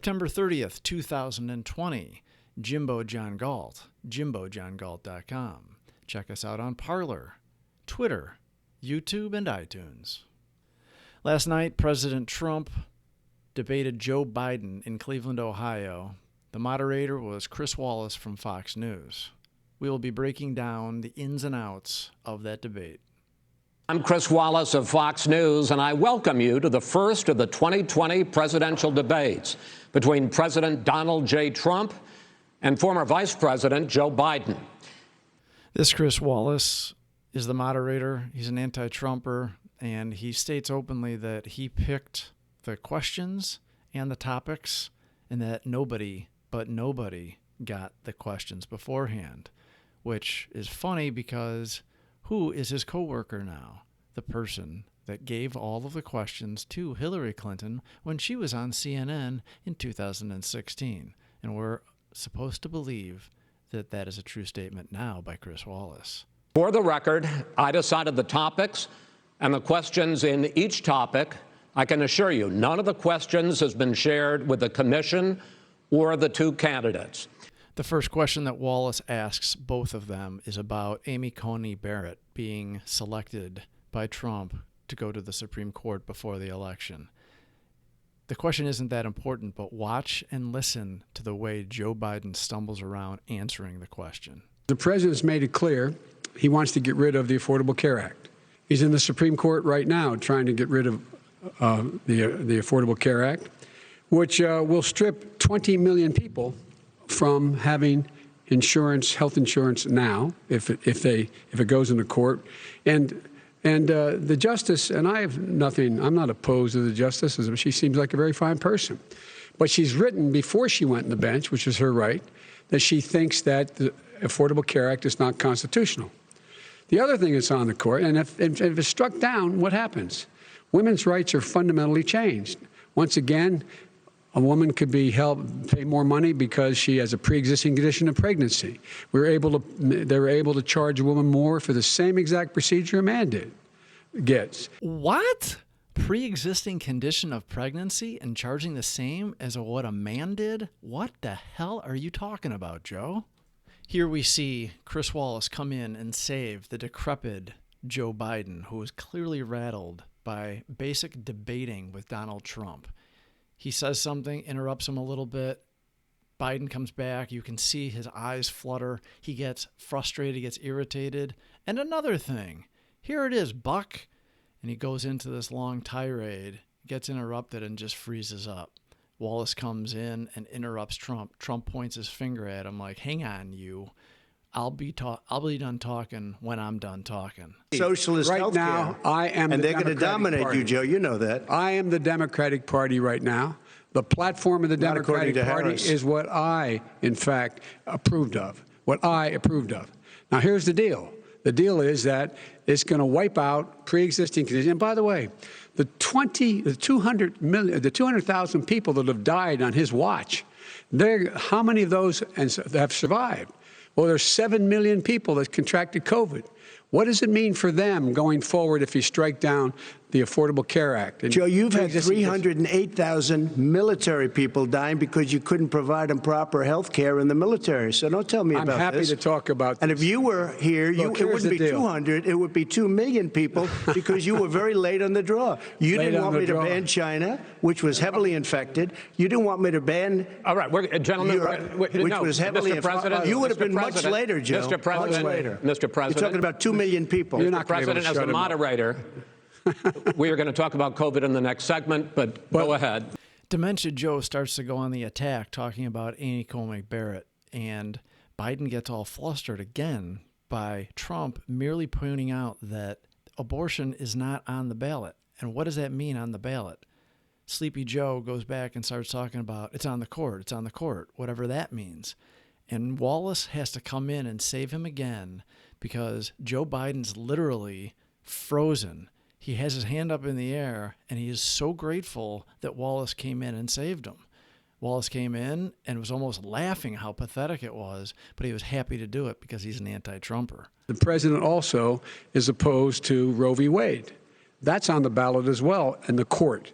September 30th, 2020, Jimbo John Galt, jimbojohngalt.com. Check us out on Parler, Twitter, YouTube, and iTunes. Last night, President Trump debated Joe Biden in Cleveland, Ohio. The moderator was Chris Wallace from Fox News. We will be breaking down the ins and outs of that debate. I'm Chris Wallace of Fox News, and I welcome you to the first of the 2020 presidential debates between President Donald J. Trump and former Vice President Joe Biden. This Chris Wallace is the moderator. He's an anti-Trumper, and he states openly that he picked the questions and the topics and that nobody got the questions beforehand, which is funny because who is his coworker now? The person that gave all of the questions to Hillary Clinton when she was on CNN in 2016. And we're supposed to believe that that is a true statement now by Chris Wallace. For the record, I decided the topics and the questions in each topic. I can assure you, none of the questions has been shared with the commission or the two candidates. The first question that Wallace asks both of them is about Amy Coney Barrett being selected by Trump to go to the Supreme Court before the election. The question isn't that important, but watch and listen to the way Joe Biden stumbles around answering the question. The president's made it clear he wants to get rid of the Affordable Care Act. He's in the Supreme Court right now trying to get rid of the Affordable Care Act, which will strip 20 million people from having insurance, health insurance now, if it goes into court, and the justice, and I'm not opposed to the justice. She seems like a very fine person, but she's written before she went on the bench, which is her right, that she thinks that the Affordable Care Act is not constitutional. The other thing that's on the court, and if it's struck down, what happens? Women's rights are fundamentally changed. Once again, a woman could be pay more money because she has a pre-existing condition of pregnancy. They were able to charge a woman more for the same exact procedure a man gets. What? Pre-existing condition of pregnancy and charging the same as what a man did? What the hell are you talking about, Joe? Here we see Chris Wallace come in and save the decrepit Joe Biden, who was clearly rattled by basic debating with Donald Trump. He says something, interrupts him a little bit. Biden comes back. You can see his eyes flutter. He gets frustrated. He gets irritated. And another thing, here it is, Buck. And he goes into this long tirade, gets interrupted, and just freezes up. Wallace comes in and interrupts Trump. Trump points his finger at him like, hang on, you. I'll be done talking when I'm done talking. Socialist right healthcare. Now, I am and the they're going to dominate Party. you, Joe. You know that. I am the Democratic Party right now. The platform of the Not Democratic Party Harris. is what I, in fact, approved of. Now, here's the deal. The deal is that it's going to wipe out pre-existing conditions. And by the way, the 200,000 people that have died on his watch, how many of those have survived? Well, there's 7 million people that contracted COVID. What does it mean for them going forward if you strike down the Affordable Care Act? Joe, you've had 308,000 military people dying because you couldn't provide them proper health care in the military. So don't tell me about this. I'm happy to talk about this. And if you were here, it wouldn't be 200, it would be 2 million people because you were very late on the draw. You didn't want me to ban China, which was heavily infected. You didn't want me to ban... All right, gentlemen, which was heavily infected. You would have been much later, Joe. Mr. President, much later. Mr. President. You're talking about 2 million people. You're not President, as the moderator, we are going to talk about COVID in the next segment, but go ahead. Dementia Joe starts to go on the attack, talking about Amy Coney Barrett, and Biden gets all flustered again by Trump merely pointing out that abortion is not on the ballot. And what does that mean on the ballot? Sleepy Joe goes back and starts talking about it's on the court, whatever that means. And Wallace has to come in and save him again because Joe Biden's literally frozen. He has his hand up in the air, and he is so grateful that Wallace came in and saved him. Wallace came in and was almost laughing how pathetic it was, but he was happy to do it because he's an anti-Trumper. The president also is opposed to Roe v. Wade. That's on the ballot as well in the court.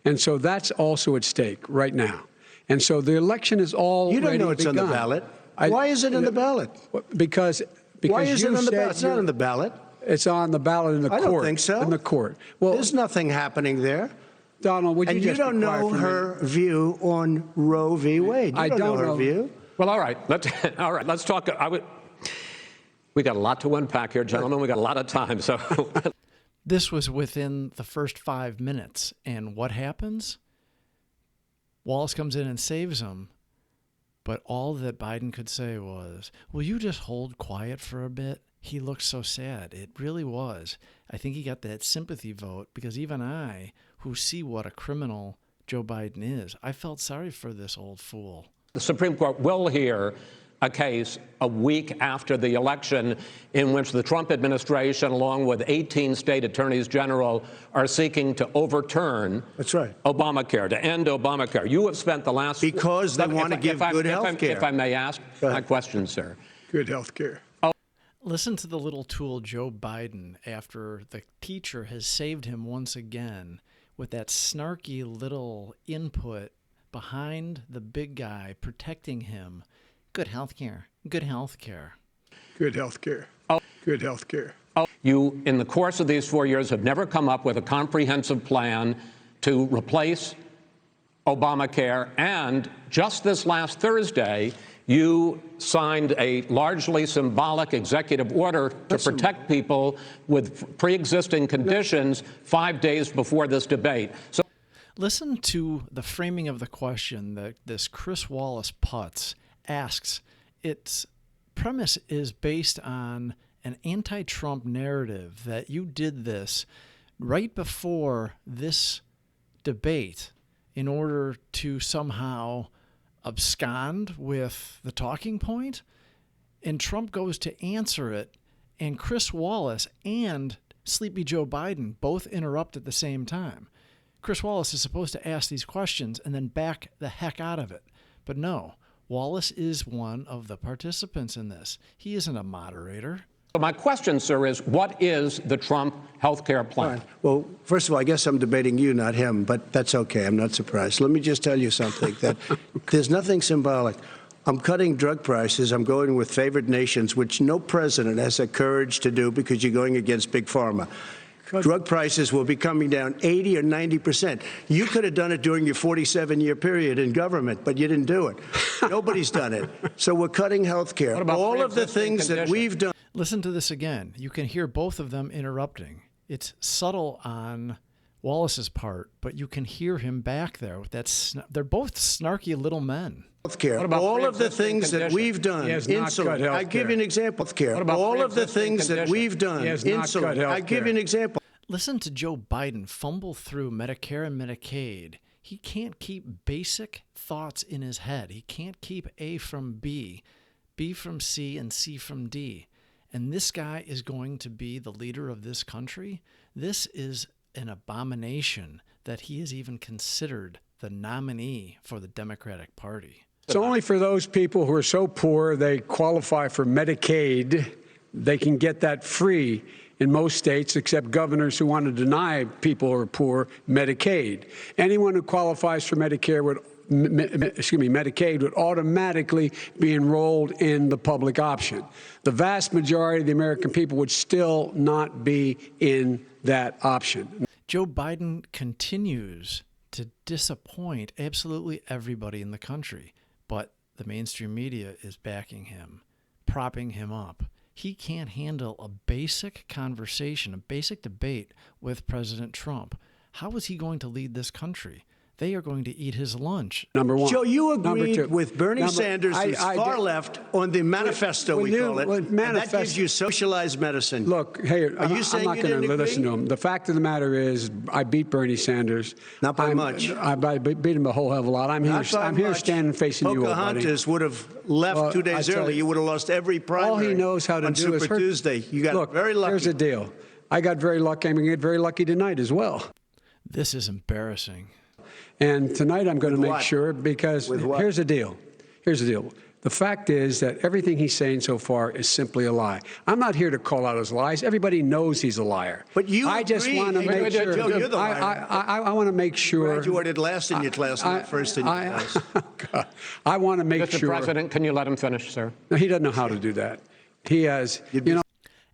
And so that's also at stake right now. And so the election is already You don't know it's begun. on the ballot. Why is it on the ballot? Because Why is it you on the said ballot? It's not on the ballot. It's on the ballot in the court. I don't think so. In the court. Well, there's nothing happening there. Donald, would you and just you don't be quiet know for a minute? her view on Roe v. Wade. You I don't know her view. Well, all right. Let's talk. We got a lot to unpack here, gentlemen. We got a lot of time. So This was within the first 5 minutes. And what happens? Wallace comes in and saves him. But all that Biden could say was, will you just hold quiet for a bit? He looked so sad. It really was. I think he got that sympathy vote because even I, who see what a criminal Joe Biden is, I felt sorry for this old fool. the Supreme Court will hear a case a week after the election in which the Trump administration, along with 18 state attorneys general, are seeking to overturn Obamacare, to end Obamacare. You have spent the last... Because they want to give good health care. If I may ask my question, sir. Good health care. Listen to the little tool Joe Biden, after the teacher has saved him once again, with that snarky little input behind the big guy protecting him. Good health care. Good health care. Good health care. Good health care. You, in the course of these 4 years, have never come up with a comprehensive plan to replace Obamacare. And just this last Thursday, you signed a largely symbolic executive order to protect people with pre-existing conditions 5 days before this debate. So, listen to the framing of the question that this Chris Wallace putz asks. Its premise is based on an anti-Trump narrative that you did this right before this debate in order to somehow abscond with the talking point, and Trump goes to answer it, and Chris Wallace and Sleepy Joe Biden both interrupt at the same time. Chris Wallace is supposed to ask these questions and then back the heck out of it. But no, Wallace is one of the participants in this. He isn't a moderator. my question, sir, is what is the Trump health care plan? Right. Well, first of all, I guess I'm debating you, not him, but that's okay. I'm not surprised. Let me just tell you something, that there's nothing symbolic. I'm cutting drug prices. I'm going with favored nations, which no president has the courage to do because you're going against big pharma. Drug prices will be coming down 80 or 90%. You could have done it during your 47-year period in government, but you didn't do it. Nobody's done it. So we're cutting health care. All of the things that we've done. Listen to this again. You can hear both of them interrupting. It's subtle on Wallace's part, but you can hear him back there with that. They're both snarky little men. Healthcare. All of the things that we've done. Insulin. I give you an example. Healthcare. All of the things that we've done. Insulin. I give you an example. Listen to Joe Biden fumble through Medicare and Medicaid. He can't keep basic thoughts in his head. He can't keep A from B, B from C, and C from D. And this guy is going to be the leader of this country. This is an abomination that he is even considered the nominee for the Democratic Party. It's only for those people who are so poor they qualify for Medicaid. They can get that free in most states, except governors who want to deny people who are poor Medicaid. Anyone who qualifies for Medicaid would automatically be enrolled in the public option. The vast majority of the American people would still not be in that option. Joe Biden continues to disappoint absolutely everybody in the country, but the mainstream media is backing him, propping him up. He can't handle a basic conversation, a basic debate with President Trump. How is he going to lead this country? They are going to eat his lunch. Number one. Joe, you agreed with Bernie Sanders, who's far left, on the manifesto, we call it. And that gives you socialized medicine. Look, hey, are you saying I'm not going to listen to him. The fact of the matter is, I beat Bernie Sanders. Not by much. I beat him a whole hell of a lot. I'm here standing facing you, old buddy. Pocahontas would have left 2 days early. You would have lost every primary. All he knows how to do is Super Tuesday. You got very lucky. Here's the deal. I got very lucky. I'm going to get very lucky tonight as well. This is embarrassing. And tonight I'm going to make sure, because here's the deal. Here's the deal. The fact is that everything he's saying so far is simply a lie. I'm not here to call out his lies. Everybody knows he's a liar. But you I just agree. want to make sure. Joe, you're the liar. I want to make sure. Graduated last in your class, not first in your class. I want to make Mr. sure. President, can you let him finish, sir? No, he doesn't know how to do that. He has, you know.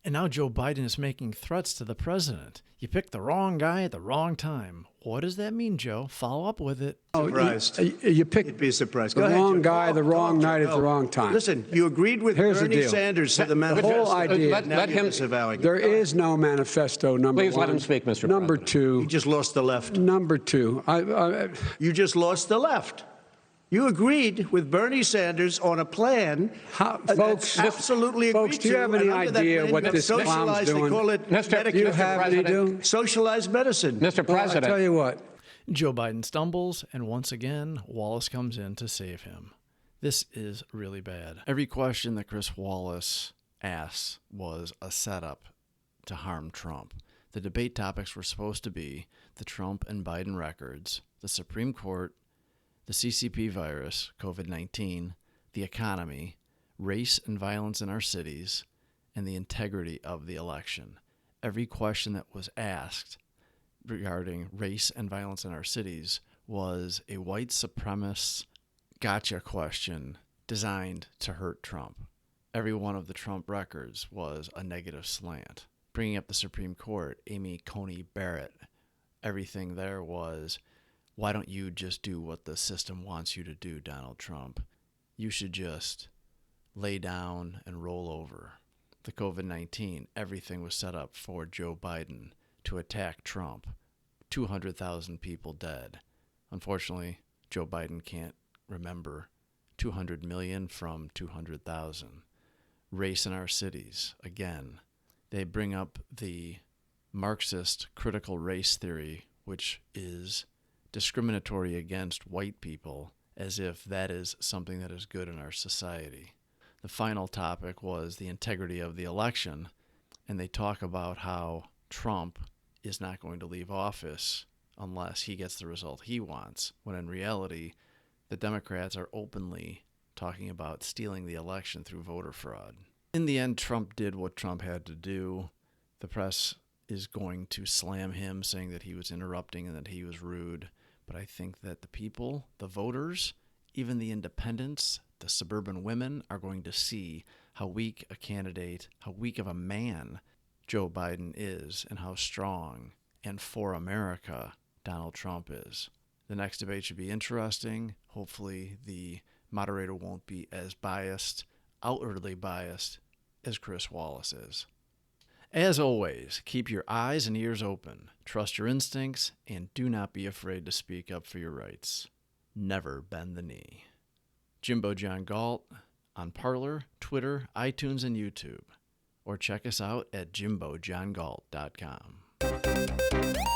And now Joe Biden is making threats to the president. You picked the wrong guy at the wrong time. What does that mean, Joe? Follow up with it. Surprised. You picked You'd be surprised. the wrong guy, the wrong night at the wrong time. Listen, you agreed with Here's the Bernie deal. Sanders to the The manifesto. whole idea. Let him. There is no manifesto, number Please one. let him speak, Mr. Number President. two. You just lost the left. Number two. You just lost the left. You agreed with Bernie Sanders on a plan Folks, that's absolutely agreed folks, do you have any and under that idea plan, what that's this clown's socialized. doing? They call it Mr. Do you Mr. have any President. do? socialized medicine. Mr. Well, I President. tell you what. Joe Biden stumbles, and once again, Wallace comes in to save him. This is really bad. Every question that Chris Wallace asked was a setup to harm Trump. The debate topics were supposed to be the Trump and Biden records, the Supreme Court, the CCP virus, COVID-19, the economy, race and violence in our cities, and the integrity of the election. Every question that was asked regarding race and violence in our cities was a white supremacist gotcha question designed to hurt Trump. Every one of the Trump records was a negative slant. Bringing up the Supreme Court, Amy Coney Barrett, everything there was, why don't you just do what the system wants you to do, Donald Trump? You should just lay down and roll over. The COVID-19, everything was set up for Joe Biden to attack Trump. 200,000 people dead. Unfortunately, Joe Biden can't remember 200 million from 200,000. Race in our cities, again. They bring up the Marxist critical race theory, which is discriminatory against white people, as if that is something that is good in our society. The final topic was the integrity of the election, and they talk about how Trump is not going to leave office unless he gets the result he wants, when in reality, the Democrats are openly talking about stealing the election through voter fraud. In the end, Trump did what Trump had to do. The press is going to slam him, saying that he was interrupting and that he was rude. But I think that the people, the voters, even the independents, the suburban women are going to see how weak a candidate, how weak of a man Joe Biden is, and how strong and for America Donald Trump is. The next debate should be interesting. Hopefully the moderator won't be as biased, outwardly biased, as Chris Wallace is. As always, keep your eyes and ears open, trust your instincts, and do not be afraid to speak up for your rights. Never bend the knee. Jimbo John Galt on Parler, Twitter, iTunes, and YouTube. Or check us out at jimbojohngalt.com.